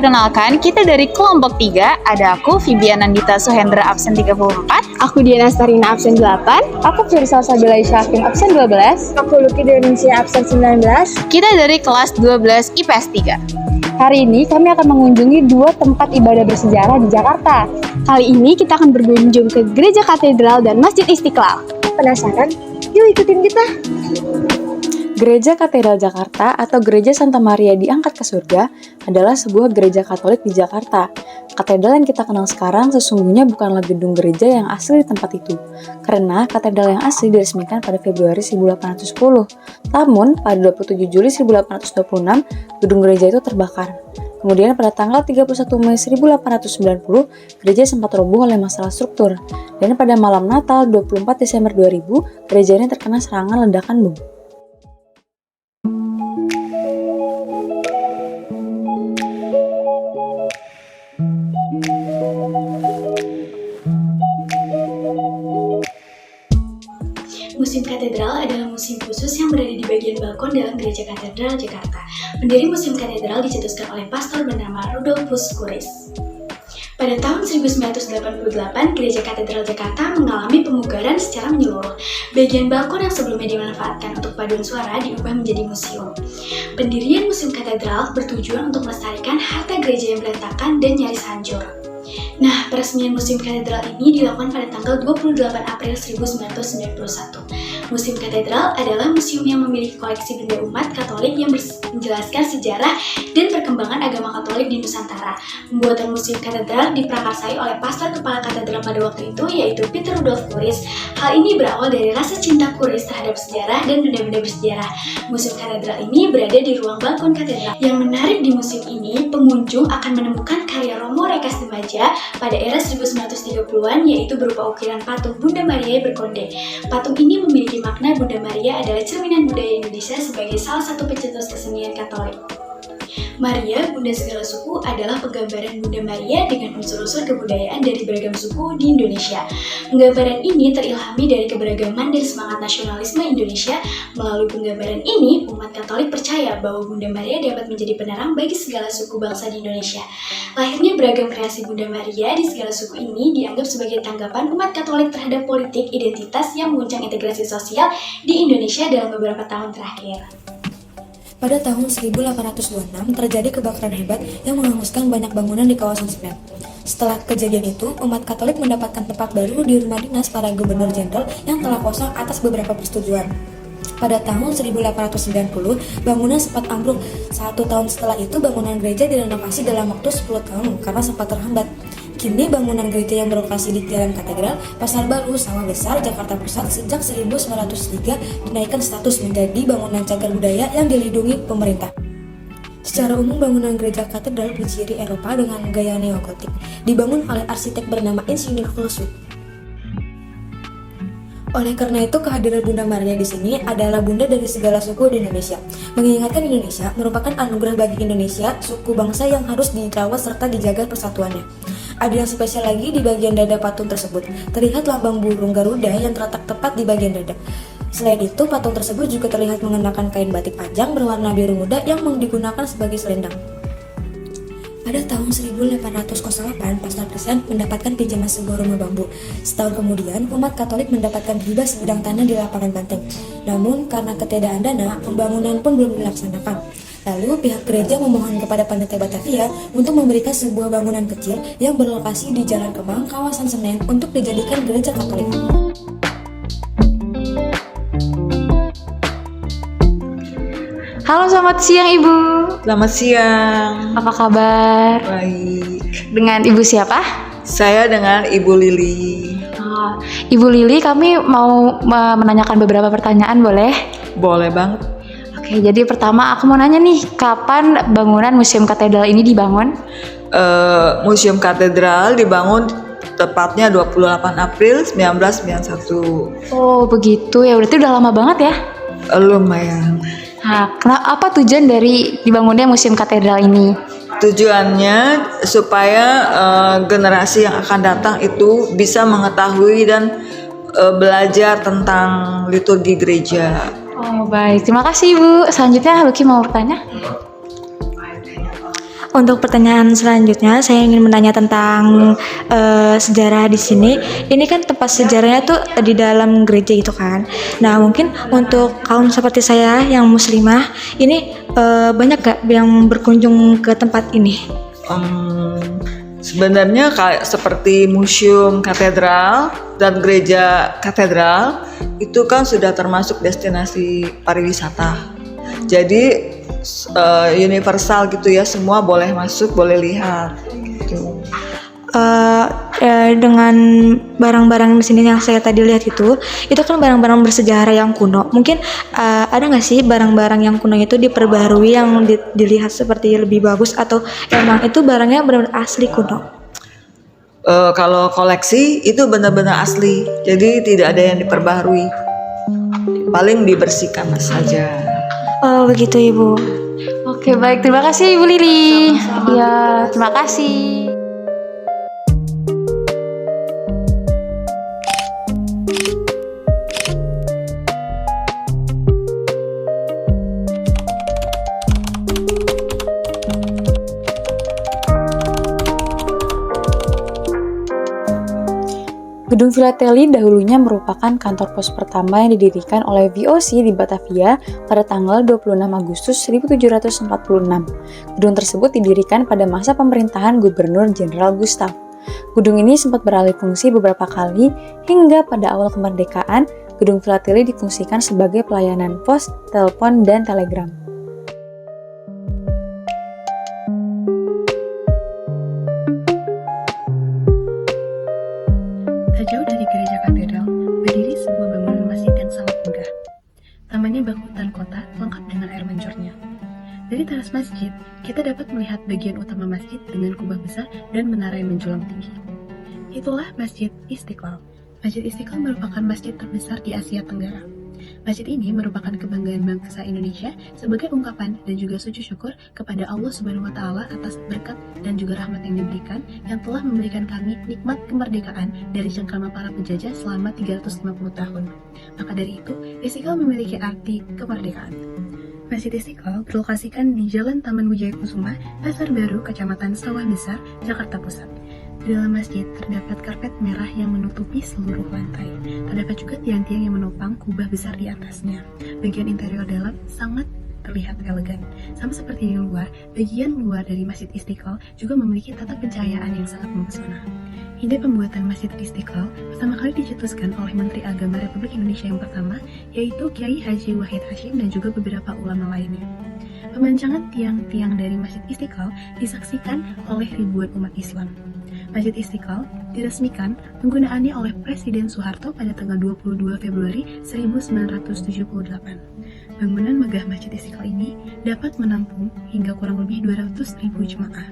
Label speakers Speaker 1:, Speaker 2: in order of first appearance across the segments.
Speaker 1: perkenalkan, kita dari kelompok 3. Ada aku, Vivian Nandita Suhendra, absen 34.
Speaker 2: Aku Diana Starina, absen 8.
Speaker 3: Aku Firsa Sabila Syafin, absen 12.
Speaker 2: Aku Luki Deoninsia, absen 19.
Speaker 1: Kita dari kelas 12 IPS 3.
Speaker 3: Hari ini kami akan mengunjungi dua tempat ibadah bersejarah di Jakarta.
Speaker 2: Kali ini kita akan berkunjung ke Gereja Katedral dan Masjid Istiqlal. Penasaran? Yuk ikutin kita!
Speaker 4: Gereja Katedral Jakarta atau Gereja Santa Maria Diangkat ke Surga adalah sebuah gereja Katolik di Jakarta. Katedral yang kita kenal sekarang sesungguhnya bukanlah gedung gereja yang asli di tempat itu, karena katedral yang asli diresmikan pada Februari 1810. Namun, pada 27 Juli 1826, gedung gereja itu terbakar. Kemudian pada tanggal 31 Mei 1890, gereja sempat roboh oleh masalah struktur. Dan pada malam Natal 24 Desember 2000, gereja ini terkena serangan ledakan bom.
Speaker 5: Museum Katedral adalah museum khusus yang berada di bagian balkon dalam Gereja Katedral Jakarta. Pendiri Museum Katedral dicetuskan oleh pastor bernama Rudolfus Kuris. Pada tahun 1988, Gereja Katedral Jakarta mengalami pemugaran secara menyeluruh. Bagian balkon yang sebelumnya dimanfaatkan untuk paduan suara diubah menjadi museum. Pendirian Museum Katedral bertujuan untuk melestarikan harta gereja yang berantakan dan nyaris hancur. Nah, peresmian Museum Katedral ini dilakukan pada tanggal 28 April 1991. Museum Katedral adalah museum yang memiliki koleksi benda umat Katolik yang menjelaskan sejarah dan perkembangan agama Katolik di Nusantara. Pembuatan Museum Katedral diprakarsai oleh pastor kepala katedral pada waktu itu, yaitu Peter Rudolf Kuris. Hal ini berawal dari rasa cinta Kuris terhadap sejarah dan benda-benda bersejarah. Museum Katedral ini berada di ruang balkon katedral. Yang menarik di museum ini, pengunjung akan menemukan karya Romo Rekas Demaja pada era 1930-an, yaitu berupa ukiran patung Bunda Maria berkonde. Patung ini memiliki makna Bunda Maria adalah cerminan budaya Indonesia sebagai salah satu pencetus kesenian Katolik. Maria, Bunda segala suku, adalah penggambaran Bunda Maria dengan unsur-unsur kebudayaan dari beragam suku di Indonesia. Penggambaran ini terilhami dari keberagaman dan semangat nasionalisme Indonesia. Melalui penggambaran ini, umat Katolik percaya bahwa Bunda Maria dapat menjadi penerang bagi segala suku bangsa di Indonesia. Lahirnya beragam kreasi Bunda Maria di segala suku ini dianggap sebagai tanggapan umat Katolik terhadap politik identitas yang mengguncang integrasi sosial di Indonesia dalam beberapa tahun terakhir.
Speaker 6: Pada tahun 1826 terjadi kebakaran hebat yang menghanguskan banyak bangunan di kawasan Senen. Setelah kejadian itu, umat Katolik mendapatkan tempat baru di rumah dinas para gubernur jenderal yang telah kosong atas beberapa persetujuan. Pada tahun 1890, bangunan sempat ambruk. 1 tahun setelah itu, bangunan gereja direnovasi dalam waktu 10 tahun karena sempat terhambat. Kini bangunan gereja yang berlokasi di Jalan Katedral, Pasar Baru, Sawah Besar, Jakarta Pusat sejak 1903 dinaikkan status menjadi bangunan cagar budaya yang dilindungi pemerintah. Secara umum, bangunan gereja katedral berciri Eropa dengan gaya neogotik, dibangun oleh arsitek bernama Insinyur Kulswit. Oleh karena itu, kehadiran Bunda Maria di sini adalah bunda dari segala suku di Indonesia. Mengingatkan Indonesia merupakan anugerah bagi Indonesia, suku bangsa yang harus dirawat serta dijaga persatuannya. Ada yang spesial lagi di bagian dada patung tersebut. Terlihat lambang burung Garuda yang terletak tepat di bagian dada. Selain itu, patung tersebut juga terlihat mengenakan kain batik panjang berwarna biru muda yang digunakan sebagai selendang. Pada tahun 1808, Pastor Christian mendapatkan pinjaman sebuah rumah bambu. Setahun kemudian, umat Katolik mendapatkan hibah sebidang tanah di lapangan banteng. Namun, karena ketiadaan dana, pembangunan pun belum dilaksanakan. Lalu, pihak gereja memohon kepada Panitia Batavia untuk memberikan sebuah bangunan kecil yang berlokasi di Jalan Kemang, kawasan Senen, untuk dijadikan gereja Katolik.
Speaker 1: Halo, selamat siang Ibu.
Speaker 7: Selamat siang.
Speaker 1: Apa kabar?
Speaker 7: Baik.
Speaker 1: Dengan Ibu siapa?
Speaker 7: Saya dengan Ibu Lili.
Speaker 1: Ibu Lili, kami mau menanyakan beberapa pertanyaan, boleh?
Speaker 7: Boleh banget.
Speaker 1: Oke, jadi pertama aku mau nanya nih, kapan bangunan Museum Katedral ini dibangun?
Speaker 7: Museum Katedral dibangun tepatnya 28 April 1991.
Speaker 1: Oh begitu ya, berarti udah lama banget ya?
Speaker 7: Lumayan.
Speaker 1: Nah, apa tujuan dari dibangunnya Museum Katedral ini?
Speaker 7: Tujuannya supaya generasi yang akan datang itu bisa mengetahui dan belajar tentang liturgi gereja.
Speaker 1: Oh baik, terima kasih Ibu. Selanjutnya Lucky mau bertanya.
Speaker 5: Untuk pertanyaan selanjutnya, saya ingin menanya tentang sejarah di sini. Ini kan tempat sejarahnya tuh di dalam gereja itu kan. Nah, mungkin untuk kaum seperti saya yang muslimah, ini banyak gak yang berkunjung ke tempat ini?
Speaker 7: Sebenarnya kayak seperti museum katedral dan gereja katedral itu kan sudah termasuk destinasi pariwisata. Jadi universal gitu ya, semua boleh masuk, boleh lihat gitu.
Speaker 5: Dengan barang-barang di sini yang saya tadi lihat itu kan barang-barang bersejarah yang kuno. Mungkin ada nggak sih barang-barang yang kuno itu diperbarui yang dilihat seperti lebih bagus, atau emang itu barangnya benar-benar asli kuno?
Speaker 7: Kalau koleksi itu benar-benar asli, jadi tidak ada yang diperbaharui, paling dibersihkan saja.
Speaker 5: Oh begitu Ibu.
Speaker 1: Oke, baik. Terima kasih Ibu Lili. Ya, terima kasih.
Speaker 4: Gedung Filateli dahulunya merupakan kantor pos pertama yang didirikan oleh VOC di Batavia pada tanggal 26 Agustus 1746. Gedung tersebut didirikan pada masa pemerintahan Gubernur Jenderal Gustav. Gedung ini sempat beralih fungsi beberapa kali hingga pada awal kemerdekaan, Gedung Filateli difungsikan sebagai pelayanan pos, telepon, dan telegram.
Speaker 8: Tak jauh dari gereja katedral, berdiri sebuah bangunan masjid yang sangat megah. Tamannya bak hutan kota, lengkap dengan air mancurnya. Dari teras masjid, kita dapat melihat bagian utama masjid dengan kubah besar dan menara yang menjulang tinggi. Itulah Masjid Istiqlal. Masjid Istiqlal merupakan masjid terbesar di Asia Tenggara. Masjid ini merupakan kebanggaan bangsa Indonesia sebagai ungkapan dan juga sujud syukur kepada Allah Subhanahu wa Ta'ala atas berkat dan juga rahmat yang diberikan, yang telah memberikan kami nikmat kemerdekaan dari cengkrama para penjajah selama 350 tahun. Maka dari itu, Istiqlal memiliki arti kemerdekaan. Masjid Istiqlal berlokasikan di Jalan Taman Wijaya Kusuma, Pasar Baru, Kecamatan Sawah Besar, Jakarta Pusat. Di dalam masjid terdapat karpet merah yang menutupi seluruh lantai. Terdapat juga tiang-tiang yang menopang kubah besar di atasnya. Bagian interior dalam sangat terlihat elegan. Sama seperti di luar, bagian luar dari Masjid Istiqlal juga memiliki tata pencahayaan yang sangat mempesona. Ide pembuatan Masjid Istiqlal pertama kali dicetuskan oleh Menteri Agama Republik Indonesia yang pertama, yaitu Kiai Haji Wahid Hasyim dan juga beberapa ulama lainnya. Pemancangan tiang-tiang dari Masjid Istiqlal disaksikan oleh ribuan umat Islam. Masjid Istiqlal diresmikan penggunaannya oleh Presiden Soeharto pada tanggal 22 Februari 1978. Bangunan megah Masjid Istiqlal ini dapat menampung hingga kurang lebih 200.000 jemaah.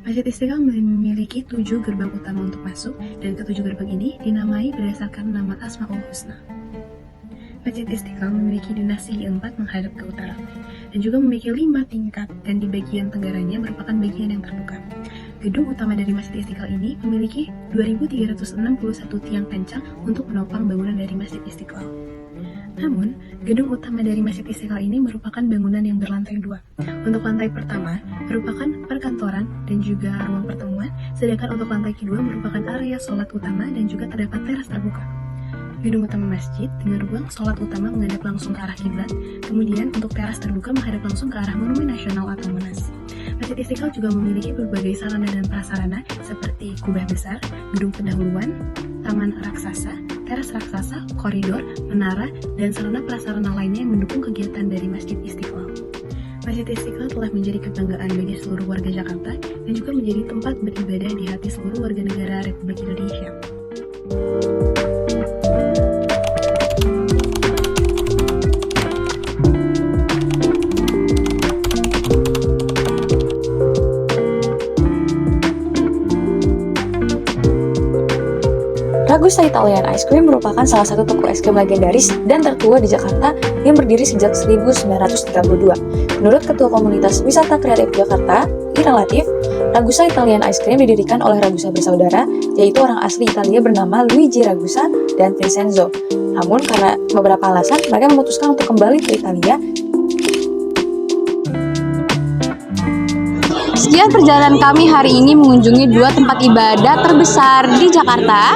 Speaker 8: Masjid Istiqlal memiliki 7 gerbang utama untuk masuk, dan ke-7 gerbang ini dinamai berdasarkan nama Asmaul Husna. Masjid Istiqlal memiliki dinasti keempat menghadap ke utara, dan juga memiliki 5 tingkat, dan di bagian tenggaranya merupakan bagian yang terbuka. Gedung utama dari Masjid Istiqlal ini memiliki 2.361 tiang pencang untuk menopang bangunan dari Masjid Istiqlal. Namun, gedung utama dari Masjid Istiqlal ini merupakan bangunan yang berlantai 2. Untuk lantai pertama merupakan perkantoran dan juga ruang pertemuan, sedangkan untuk lantai kedua merupakan area sholat utama dan juga terdapat teras terbuka. Gedung utama masjid dengan ruang sholat utama menghadap langsung ke arah kiblat, kemudian untuk teras terbuka menghadap langsung ke arah Monumen Nasional atau Monas. Masjid Istiqlal juga memiliki berbagai sarana dan prasarana seperti kubah besar, gedung pendahuluan, taman raksasa, teras raksasa, koridor, menara, dan sarana prasarana lainnya yang mendukung kegiatan dari Masjid Istiqlal. Masjid Istiqlal telah menjadi kebanggaan bagi seluruh warga Jakarta dan juga menjadi tempat beribadah di hati seluruh warga negara Republik Indonesia.
Speaker 4: Ragusa Italian Ice Cream merupakan salah satu toko es krim legendaris dan tertua di Jakarta yang berdiri sejak 1932. Menurut Ketua Komunitas Wisata Kreatif Jakarta, Ira Latif, Ragusa Italian Ice Cream didirikan oleh Ragusa bersaudara, yaitu orang asli Italia bernama Luigi Ragusa dan Vincenzo. Namun karena beberapa alasan, mereka memutuskan untuk kembali ke Italia.
Speaker 3: Sekian perjalanan kami hari ini mengunjungi 2 tempat ibadah terbesar di Jakarta.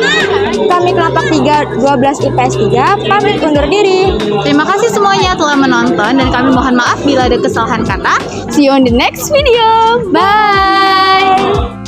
Speaker 2: Kami kelompok 3 12 IPS 3 pamit undur diri.
Speaker 3: Terima kasih semuanya telah menonton dan kami mohon maaf bila ada kesalahan kata. See you on the next video. Bye.